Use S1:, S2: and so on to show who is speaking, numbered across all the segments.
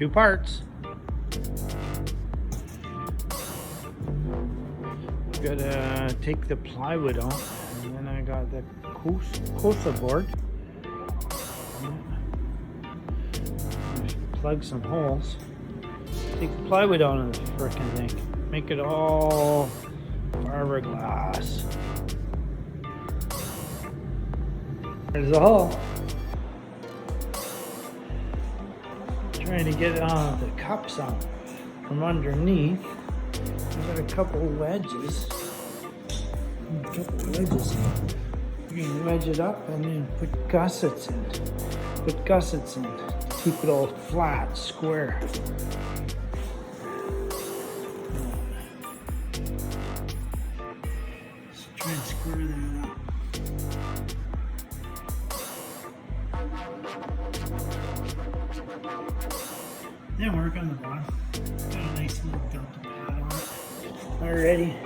S1: 2 parts. Gotta take the plywood off, and then I got the Cosa board. Plug some holes. Take the plywood out of the frickin' thing. Make it all fiberglass. There's the hole. Trying to get the cups out from underneath. I've got a couple wedges. You can wedge it up and then put gussets in. Put gussets in. Keep it all flat, square. Let's try and square that up. Then work on the bottom. Got a nice little delta pad on it already.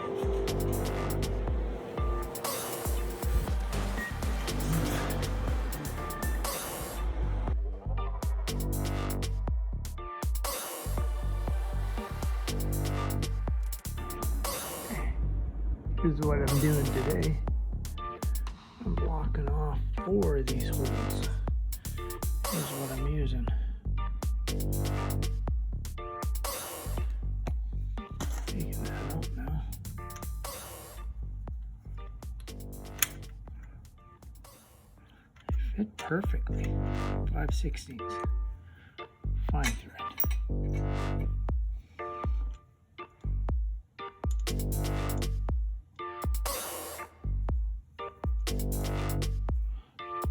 S1: Here's what I'm doing today. I'm blocking off 4 of these holes. Here's what I'm using. Taking that out now. They fit perfectly. 5/16. Fine thread.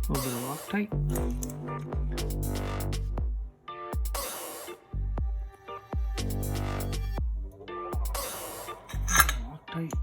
S1: A little bit of Loctite. Loctite.